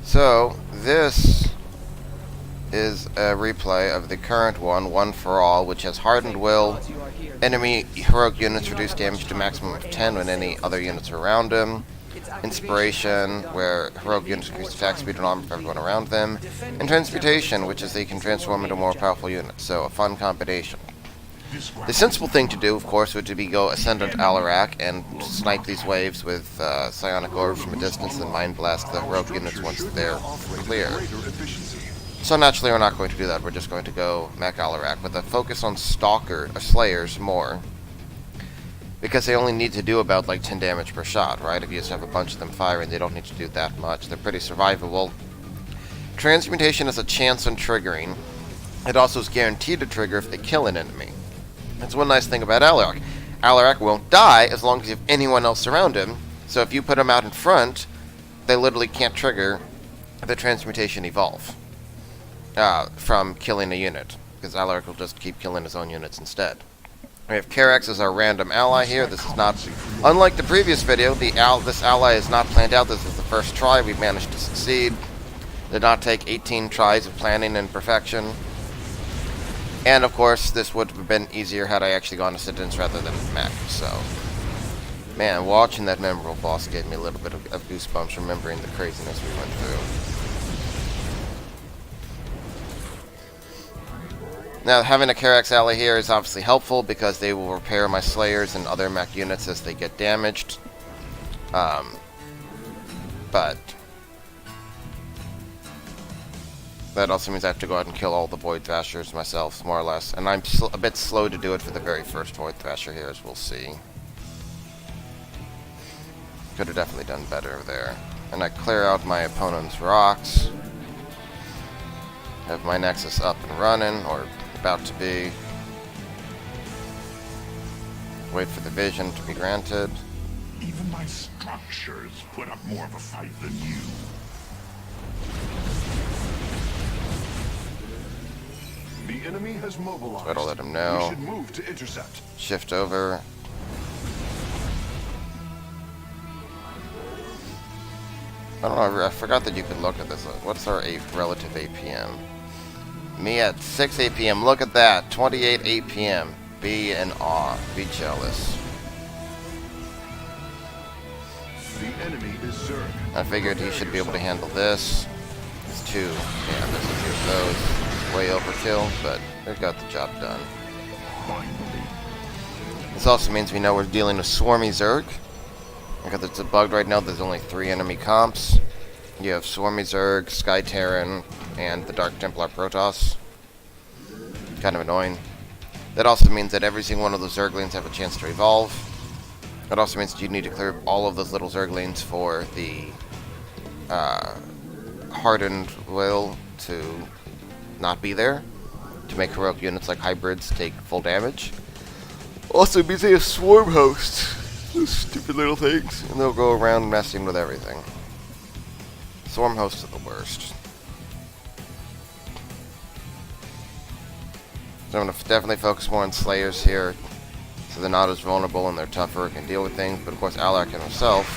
So, this is a replay of the current one for all, which has Hardened Will. Enemy heroic units reduce damage to maximum of 10 when any other units are around them. Inspiration, where heroic units increase attack speed and armor for everyone around them. And Transmutation, which is they can transform into more powerful units, so a fun combination. The sensible thing to do, of course, would be go Ascendant Alarak and snipe these waves with Psionic Orbs from a distance and Mind Blast the heroic units once they're clear. So naturally we're not going to do that, we're just going to go Mech Alarak with a focus on Slayers more. Because they only need to do about like 10 damage per shot, right? If you just have a bunch of them firing, they don't need to do that much. They're pretty survivable. Transmutation is a chance on triggering. It also is guaranteed to trigger if they kill an enemy. That's one nice thing about Alarak. Alarak won't die as long as you have anyone else around him. So if you put him out in front, they literally can't trigger the Transmutation Evolve from killing a unit. Because Alarak will just keep killing his own units instead. We have Karax as our random ally here. This is not, unlike the previous video, this ally is not planned out. This is the first try. We've managed to succeed. Did not take 18 tries of planning and perfection. And of course, this would have been easier had I actually gone Ascendants rather than Mech. So, man, watching that memorable boss gave me a little bit of goosebumps, remembering the craziness we went through. Now, having a Karax ally here is obviously helpful because they will repair my Slayers and other mech units as they get damaged. But that also means I have to go out and kill all the Void Thrashers myself, more or less. And I'm a bit slow to do it for the very first Void Thrasher here, as we'll see. Could have definitely done better there. And I clear out my opponent's rocks. Have my Nexus up and running, or about to be. Wait for the vision to be granted. Even my structures put up more of a fight than you. The enemy has mobilized. So I'll let him know. We should move to intercept. Shift over. I don't know, I forgot that you could look at this. What's our relative APM? Me at 6 APM, look at that. 28 APM. Be in awe. Be jealous. The enemy is Zerg. I figured he should be able to handle this. It's two. Yeah, there's a few of those. Way overkill, but they got the job done. Finally. This also means we know we're dealing with Swarmy Zerg. Because it's bugged right now, there's only 3 enemy comps. You have Swarmy Zerg, Sky Terran, and the Dark Templar Protoss. Kind of annoying. That also means that every single one of those Zerglings have a chance to evolve. It also means that you need to clear all of those little Zerglings for the Hardened Will to not be there. To make heroic units like hybrids take full damage. Also means they have Swarm Hosts. Those stupid little things. And they'll go around messing with everything. Swarm Hosts are the worst. So I'm going to definitely focus more on Slayers here. So they're not as vulnerable and they're tougher and can deal with things. But of course Alarak himself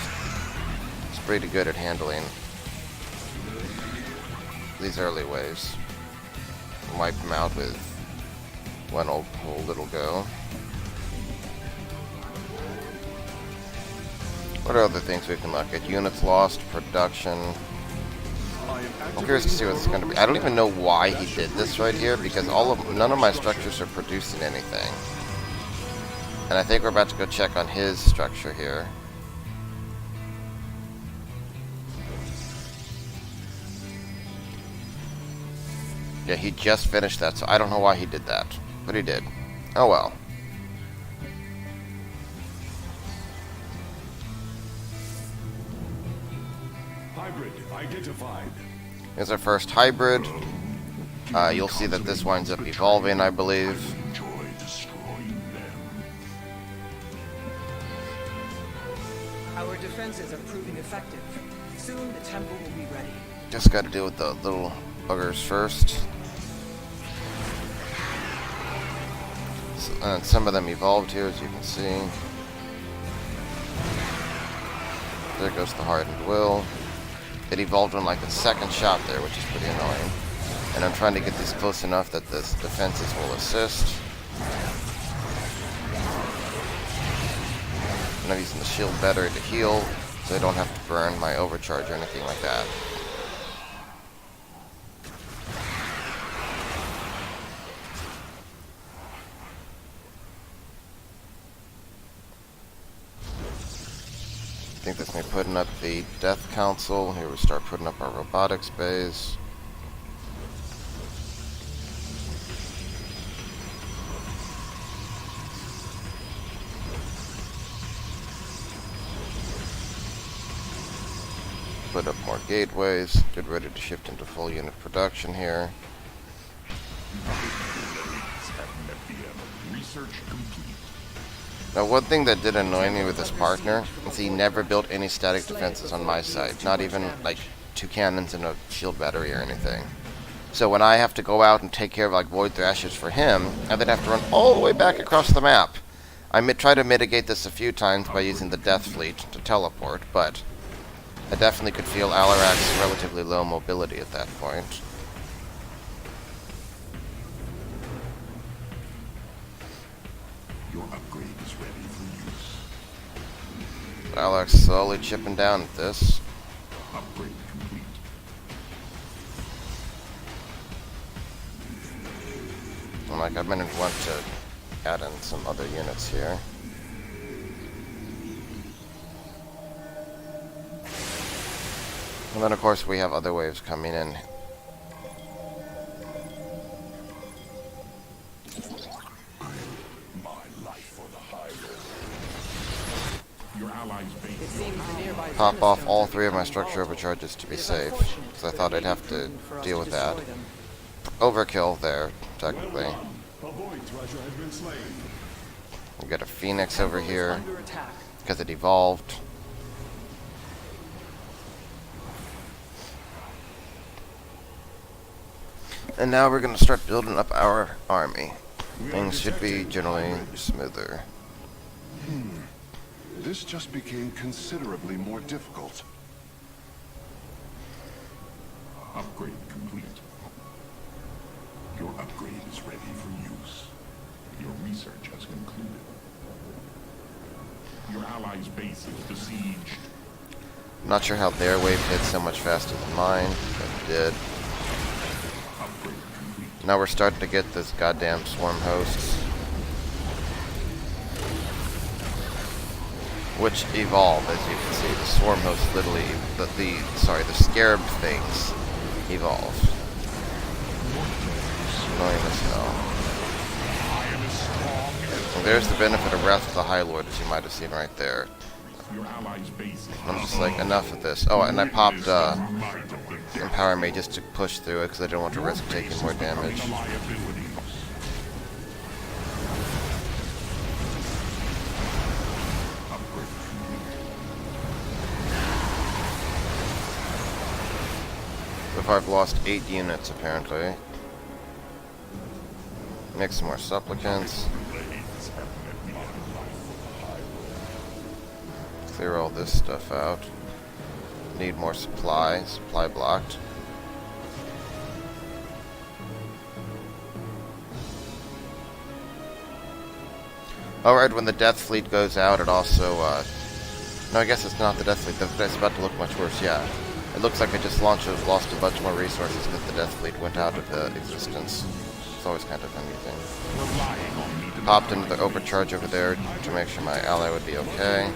is pretty good at handling these early waves. Wipe them out with one old little go. What are other things we can look at? Units lost, production. I'm curious to see what this is going to be. I don't even know why he did this right here, because none of my structures are producing anything. And I think we're about to go check on his structure here. Yeah, he just finished that, so I don't know why he did that. But he did. Oh well. Hybrid identified. Here's our first hybrid. You'll see that this winds up evolving, I believe. Enjoy destroying them. Our defenses are proving effective. Soon the temple will be ready. Just gotta deal with the little buggers first. And some of them evolved here, as you can see. There goes the Hardened Will. It evolved on like the second shot there, which is pretty annoying. And I'm trying to get these close enough that the defenses will assist. And I'm using the shield better to heal, so I don't have to burn my overcharge or anything like that. I think that's me putting up the Death Council. Here we start putting up our robotics base. Put up more gateways. Get ready to shift into full unit production here. Research complete. Now, one thing that did annoy me with this partner is he never built any static defenses on my side. Not even, like, 2 cannons and a shield battery or anything. So when I have to go out and take care of, like, Void Thrashers for him, I then have to run all the way back across the map. I try to mitigate this a few times by using the Death Fleet to teleport, but I definitely could feel Alarak's relatively low mobility at that point. Your upgrade is ready for use. Alarak's slowly chipping down at this. Upgrade complete. And like I might want to add in some other units here. And then of course we have other waves coming in. My life for the high road. Your allies base. It seems the nearby Pop off all thunderstorms 3 of my are structure volatile. overcharges to be It is safe, unfortunate, because I but thought it I'd have is to prudent for us deal to with that. destroy them. Overkill there, technically. A Void Thrasher has been slain. We got a Phoenix over Temple is here, under attack. because it evolved. And now we're going to start building up our army. Things should be generally smoother. This just became considerably more difficult. Upgrade complete. Your upgrade is ready for use. Your research has concluded. Your allies' base is besieged. Not sure how their wave hit so much faster than mine, but it did. Upgrade complete. Now we're starting to get this goddamn swarm hosts, which evolve, as you can see. The swarm hosts literally, the scarab things evolve. Annoying as hell. And there's the benefit of Wrath of the High Lord, as you might have seen right there. Your allies' base is I'm just like, enough of this. Oh, and I popped Empower Me just to push through it, because I didn't want to risk taking more damage. liabilities. Upgrade complete. So far I've lost 8 units, apparently. Make some more supplicants. Clear all this stuff out. Need more supply. Supply blocked. Alright, when the Death Fleet goes out, it also, no, I guess it's not the Death Fleet. It's about to look much worse, yeah. It looks like I just lost a bunch more resources because the Death Fleet went out of existence. It's always kind of amusing. Relying on me to Popped into the overcharge over there to make sure my ally would be okay.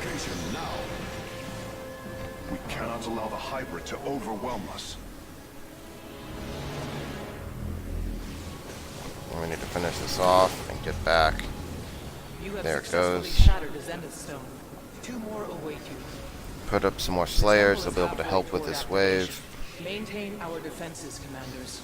We cannot allow the hybrid to overwhelm us. And we need to finish this off and get back. You have There it successfully goes. shattered the Zenith Stone. 2 more await you. Put up some more Slayers. They'll be able to help with this wave. Maintain our defenses, commanders.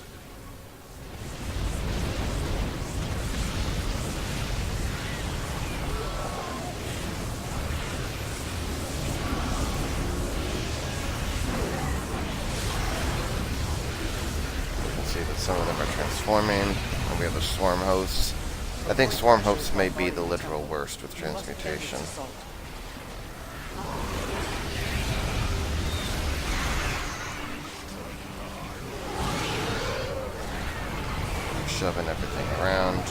You can see that some of them are transforming. And we have the Swarm Hosts. I think Swarm Hosts may be the literal worst with We must end this transmutation. assault. shoving everything around.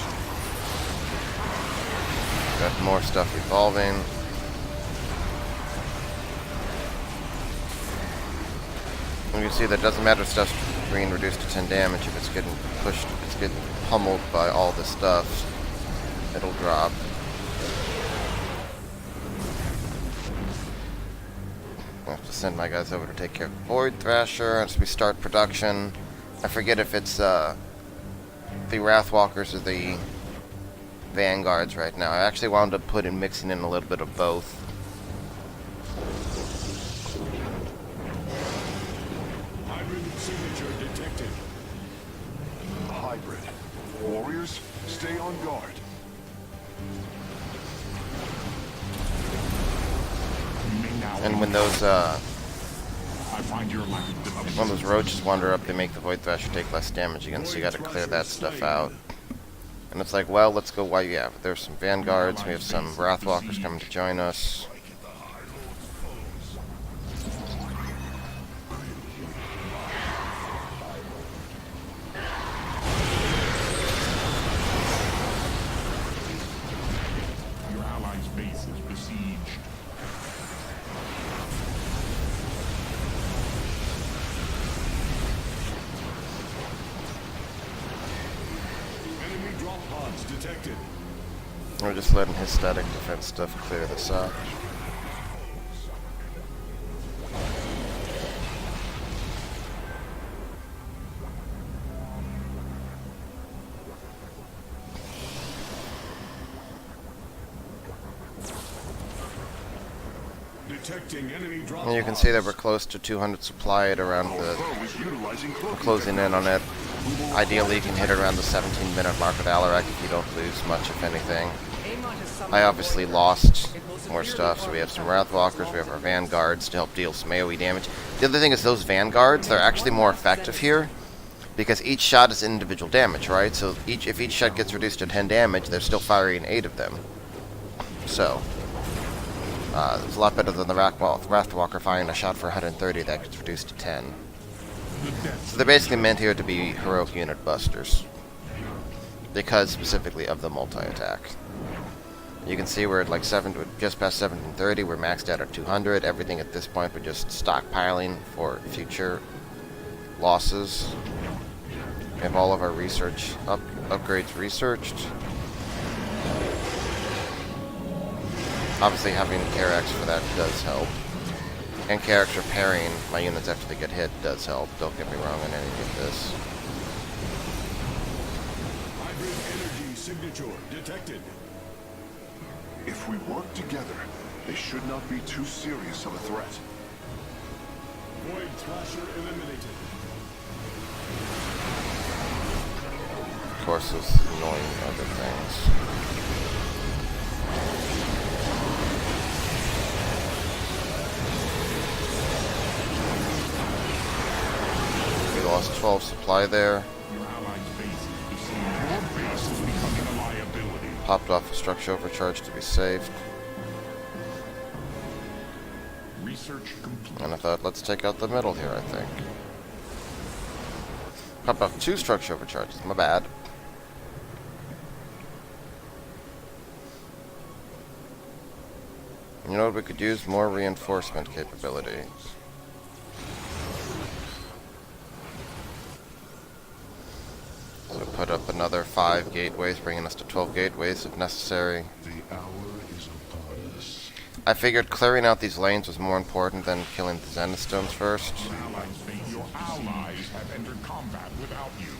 Got more stuff evolving. And you can see that it doesn't matter if stuff's being reduced to 10 damage, if it's getting pushed, if it's getting pummeled by all this stuff, it'll drop. I have to send my guys over to take care of Void Thrasher as we start production. I forget if it's the Wrathwalkers or the Vanguards right now. I actually wound up mixing in a little bit of both. Hybrid signature detected. Hybrid. Warriors, stay on guard. And when those I find your lack of development. when those roaches wander up, they make the Void Thrasher take less damage again, so you gotta clear that stuff out. And it's like, well, let's go. Why, yeah, there's some Vanguards, we have some Wrathwalkers coming to join us. Your allies' base is besieged. Enemy drop pods detected. We're just letting his static defense stuff clear this out. Detecting enemy drop And you can see that we're close to 200 supply at around the... Foe is utilizing We're cloaking closing in on it. Ideally, you can hit it around the 17-minute mark with Alarak if you don't lose much, if anything. I obviously lost more stuff, so we have some Wrathwalkers, we have our Vanguards to help deal some AoE damage. The other thing is those Vanguards, they're actually more effective here, because each shot is individual damage, right? So if each shot gets reduced to 10 damage, they're still firing 8 of them. So, it's a lot better than the Wrathwalker firing a shot for 130 that gets reduced to 10. So they're basically meant here to be heroic unit busters, because specifically of the multi-attack. You can see we're at like just past 1730. We're maxed out at 200. Everything at this point we're just stockpiling for future losses. We have all of our research upgrades researched. Obviously having Karax for that does help. And character pairing my units after they get hit does help. Don't get me wrong on any of this. Hybrid energy signature detected. If we work together, they should not be too serious of a threat. Void Thrasher eliminated. Of course, there's annoying other things. We lost 12 supply there. Your allies' base is besieged. Your base is becoming a liability. Popped off a structure overcharge to be saved. Research complete. And I thought, let's take out the middle here, I think. Popped off 2 structure overcharges. My bad. You know what, we could use more reinforcement capability. So put up another 5 gateways, bringing us to 12 gateways if necessary. The hour is upon us. I figured clearing out these lanes was more important than killing the Zenith Stones first. Your allies have entered combat without you.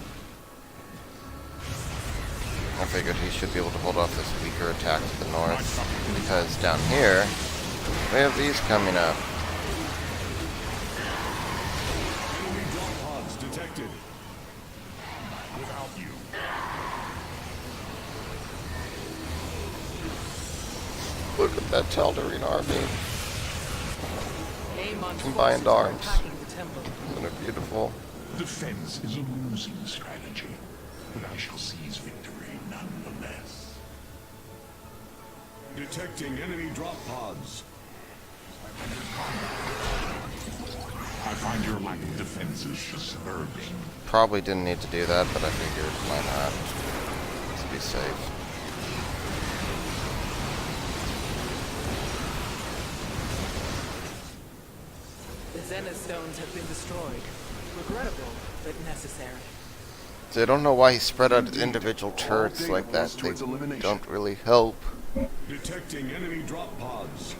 I figured he should be able to hold off this weaker attack to the north, because down here, we have these coming up. Enemy drop pods detected. Without you. Look at that Tal'Darim army. Amon's Combined forces are arms. attacking the temple. Isn't it beautiful? Defense is a losing strategy, but I shall seize victory nonetheless. Detecting enemy drop pods. I find your lack of defenses disturbing. Probably didn't need to do that, but I figured why not? Let's be safe. The Zenith stones have been destroyed. Regrettable, but necessary. So I don't know why he spread out his individual turrets like that. They don't really help. Detecting enemy drop pods.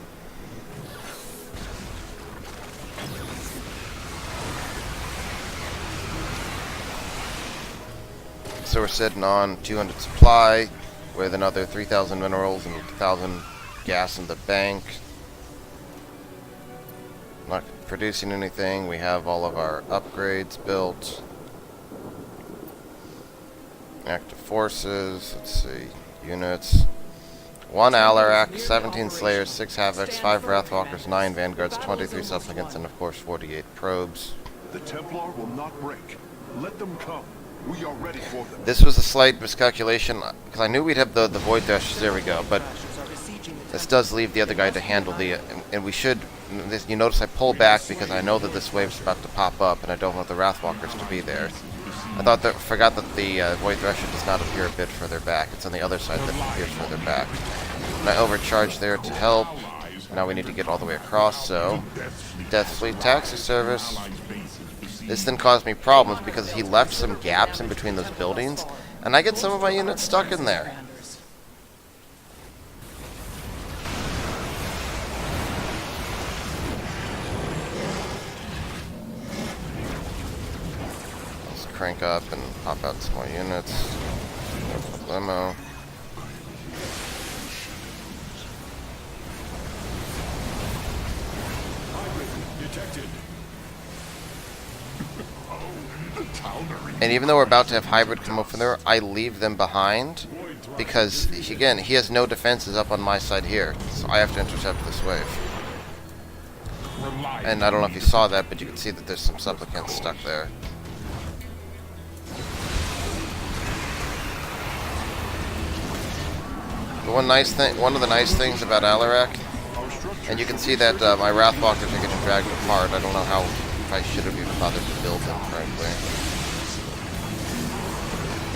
So we're sitting on 200 supply with another 3,000 minerals and 1,000 gas in the bank. Not producing anything. We have all of our upgrades built. Active forces. Let's see. Units. 1 Alarak, 17 Slayers, 6 Havocs, 5 Wrathwalkers, 9 Vanguards, 23 Supplicants, and of course 48 Probes. The Templar will not break. Let them come. We are ready for them. This was a slight miscalculation, because I knew we'd have the Void Thrashers, there we go, but this does leave the other guy to handle the, and we should, you notice I pull back because I know that this wave's about to pop up, and I don't want the Wrathwalkers to be there. Forgot that the Void Thrasher does not appear a bit further back, it's on the other side that appears further back. And I overcharged there to help, now we need to get all the way across, so, Death Fleet Taxi Service. This then caused me problems because he left some gaps in between those buildings, and I get some of my units stuck in there. Let's crank up and pop out some more units. Limo. Detected. And even though we're about to have Hybrid come up from there, I leave them behind because, again, he has no defenses up on my side here, so I have to intercept this wave. And I don't know if you saw that, but you can see that there's some supplicants stuck there. The one of the nice things about Alarak, and you can see that my Wrathwalkers are getting dragged apart. I don't know how I should have even bothered to build them, frankly.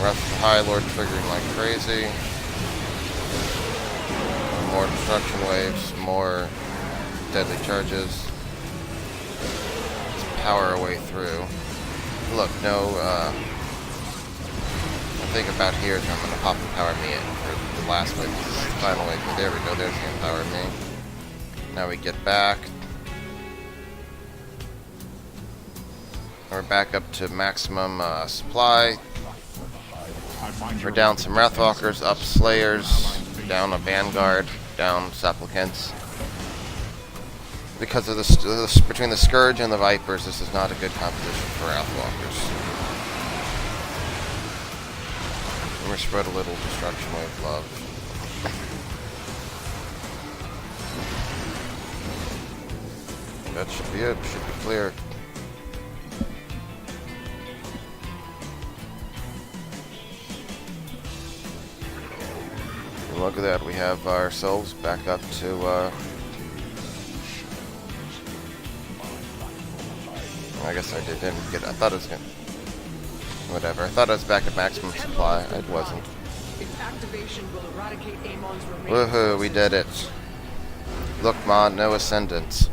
Wrath of the High Lord triggering like crazy. More destruction waves, more deadly charges. Let's power our way through. Look, no, the thing about here is I'm going to pop and power me in for the last wave. This is the final wave. There we go, there's the empower me. Now we get back. We're back up to maximum supply. We're down some Wrathwalkers, up Slayers, down a Vanguard, down Supplicants. Because of between the Scourge and the Vipers, this is not a good composition for Wrathwalkers. And we're spread a little destruction wave love. That should be it, should be clear. And look at that, we have ourselves back up to, I guess I didn't get, I thought it was gonna, whatever, I thought I was back at maximum supply, it wasn't. Its activation will eradicate Amon's remaining Woohoo, we did it. Look, Mon, no Ascendants.